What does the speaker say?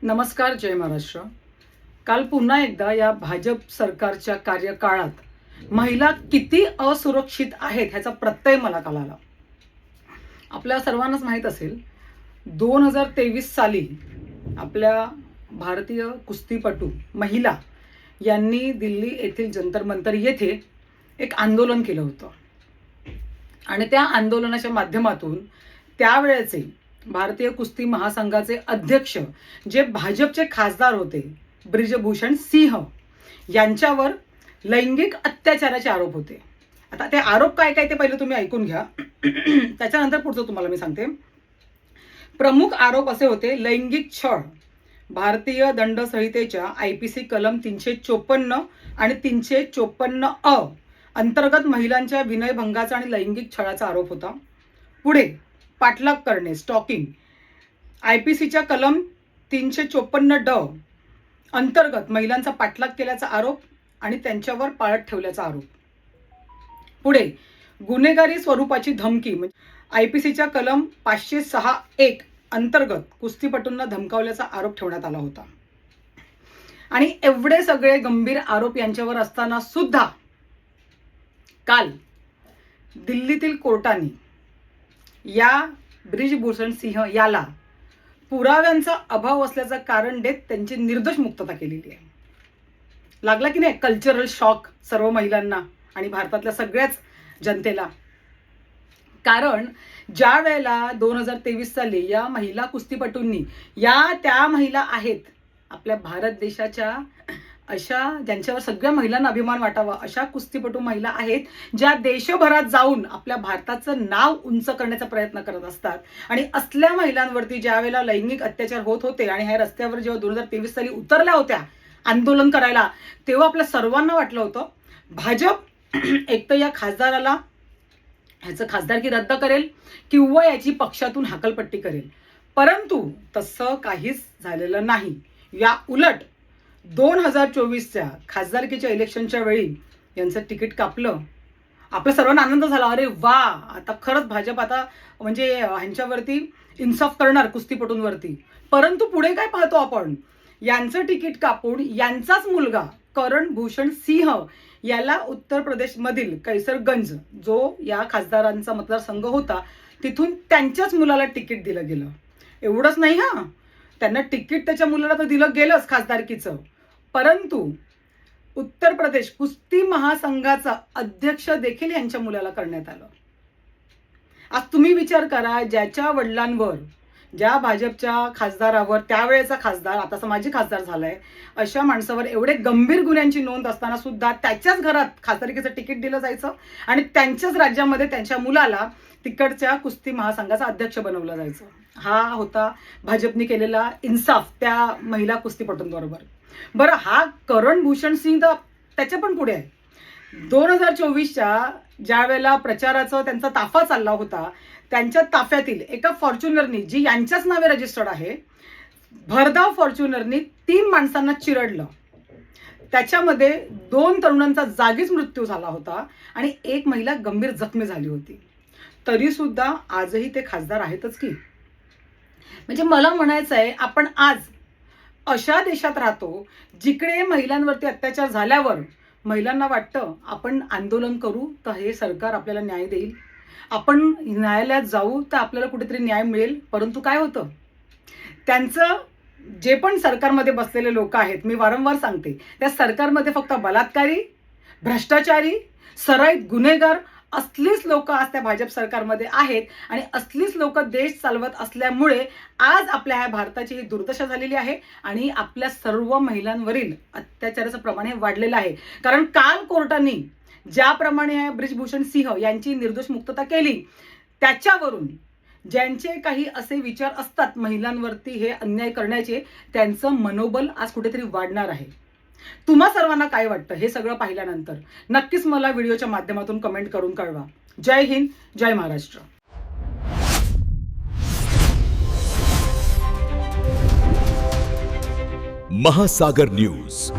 नमस्कार, जय महाराष्ट्र। काल पुन्हा एकदा या भाजप सरकारच्या कार्यकाळात महिला किती असुरक्षित आहेत ह्याचा प्रत्यय मला कळाला। आपल्या सर्वांनाच माहीत असेल 2023 साली आपल्या भारतीय कुस्तीपटू महिला यांनी दिल्ली येथील जंतर मंतर येथे एक आंदोलन केलं होतं आणि त्या आंदोलनाच्या माध्यमातून त्यावेळेचे भारतीय कुस्ती महासंघाचे अध्यक्ष जे भाजपचे खासदार होते ब्रिजभूषण सिंह यांच्यावर लैंगिक अत्याचाराचे आरोप होते। आता ते आरोप काय काय ते पहिले तुम्ही ऐकून घ्या, त्याच्यानंतर पुढचं तुम्हाला मी सांगते। प्रमुख आरोप असे होते, लैंगिक छळ भारतीय दंड संहितेच्या IPC कलम 354 आणि 354 अ अंतर्गत महिलांच्या विनयभंगाचा आणि लैंगिक छळाचा आरोप होता। पुढे पाठलाग करणे, स्टॉकिंग, IPCच्या कलम 354 ड अंतर्गत महिलांचा पाठलाग केल्याचा आरोप आणि त्यांच्यावर पाळत ठेवल्याचा आरोप। पुढे गुन्हेगारी स्वरूपाची धमकी म्हणजे IPCच्या कलम 506(1) अंतर्गत कुस्तीपटूंना धमकावल्याचा आरोप ठेवण्यात आला होता। आणि एवढे सगळे गंभीर आरोप यांच्यावर असताना सुद्धा काल दिल्लीतील कोर्टाने या ब्रिजभूषण सिंह याला पुराव्यांचा अभाव असल्याचं कारण देत त्यांची निर्दोष मुक्तता केलेली आहे। लागला की नाही कल्चरल शॉक सर्व महिलांना आणि भारतातल्या सगळ्याच जनतेला? कारण ज्या वेळेला 2023 साली या महिला कुस्तीपटूंनी, त्या महिला आहेत आपल्या भारत देशाच्या अशा ज्यांच्यावर सगळ्या महिलांना अभिमान वाटावा अशा कुस्तीपटू महिला आहेत ज्या देशभरात जाऊन आपल्या भारताचं नाव उंच करण्याचा प्रयत्न करत असतात। आणि असल्या महिलांवरती ज्या वेळेला लैंगिक अत्याचार होत होते आणि ह्या रस्त्यावर जेव्हा 2023 साली उतरल्या होत्या आंदोलन करायला, तेव्हा आपल्या सर्वांना वाटलं होतं भाजप एक तर या खासदाराला ह्याचं खासदारकी रद्द करेल किंवा याची पक्षातून हकलपट्टी करेल, परंतु तसं काहीच झालेलं नाही। या उलट 2024च्या खासदारकीच्या इलेक्शनच्या वेळी यांचं तिकीट कापलं। आपल्या सर्वांना आनंद झाला, अरे वा, आता खरंच भाजप आता म्हणजे ह्यांच्यावरती इन्साफ करणार कुस्तीपटूंवरती। परंतु पुढे काय पाहतो आपण, यांचं तिकीट कापून यांचाच मुलगा करण भूषण सिंह याला उत्तर प्रदेशमधील कैसरगंज जो या खासदारांचा मतदारसंघ होता तिथून त्यांच्याच मुलाला तिकीट दिलं गेलं। एवढंच नाही हा, त्यांना तिकीट त्याच्या मुलाला तर दिलं गेलंच खासदारकीचं, परंतु उत्तर प्रदेश कुस्ती महासंघाचा अध्यक्ष देखील यांच्या मुलाला करण्यात आलं। आज तुम्ही विचार करा, ज्याच्या वडिलांवर, ज्या भाजपच्या खासदारावर, त्यावेळेचा खासदार आता माजी खासदार झालाय, अशा माणसावर एवढे गंभीर गुन्ह्यांची नोंद असताना सुद्धा त्याच्याच घरात खासदारकीचं तिकीट दिलं जायचं आणि त्यांच्याच राज्यामध्ये त्यांच्या मुलाला तिकडच्या कुस्ती महासंघाचा अध्यक्ष बनवलं जायचं। हा होता भाजपने केलेला इन्साफ त्या महिला कुस्तीपटूंबरोबर। बरं, हा करण भूषण सिंह तर त्याच्या पण पुढे आहे। 2024च्या ज्या वेळेला प्रचाराचा त्यांचा ताफा चालला होता, त्यांच्या ताफ्यातील एका फॉर्च्युनरनी, जी यांच्याच नावे रजिस्टर्ड आहे, भरधाव फॉर्च्युनरनी 3 माणसांना चिरडलं। त्याच्यामध्ये 2 तरुणांचा जागीच मृत्यू झाला होता आणि एक महिला गंभीर जखमी झाली होती। तरी सुद्धा आजही ते खासदार आहेतच की। म्हणजे मला म्हणायचं आहे, आपण आज अशा देशात राहतो जिकडे महिलांवरती अत्याचार झाल्यावर महिलांना वाटतं आपण आंदोलन करू तर हे सरकार आपल्याला न्याय देईल, आपण न्यायालयात जाऊ तर आपल्याला कुठेतरी न्याय मिळेल। परंतु काय होतं, त्यांचं जे पण सरकारमध्ये बसलेले लोक आहेत, मी वारंवार सांगते, त्या सरकारमध्ये फक्त बलात्कारी, भ्रष्टाचारी, सराईत गुन्हेगार असलीच लोक आज त्या भाजप सरकारमध्ये आहेत आणि असलीच लोक देश चालवत असल्यामुळे आज आपल्या ह्या भारताची ही दुर्दशा झालेली आहे आणि आपल्या सर्व महिलांवरील अत्याचाराचं प्रमाण हे वाढलेलं आहे। कारण काल कोर्टाने ज्याप्रमाणे ब्रिजभूषण सिंह यांची निर्दोष मुक्तता केली, त्याच्यावरून ज्यांचे काही असे विचार असतात महिलांवरती हे अन्याय करण्याचे, त्यांचं मनोबल आज कुठेतरी वाढणार आहे। तुम्हा सर्वांना काय वाटतं हे सगळं पाहिल्यानंतर नक्कीच मला व्हिडिओच्या माध्यमातून कमेंट करून कळवा। जय हिंद, जय महाराष्ट्र। महासागर न्यूज।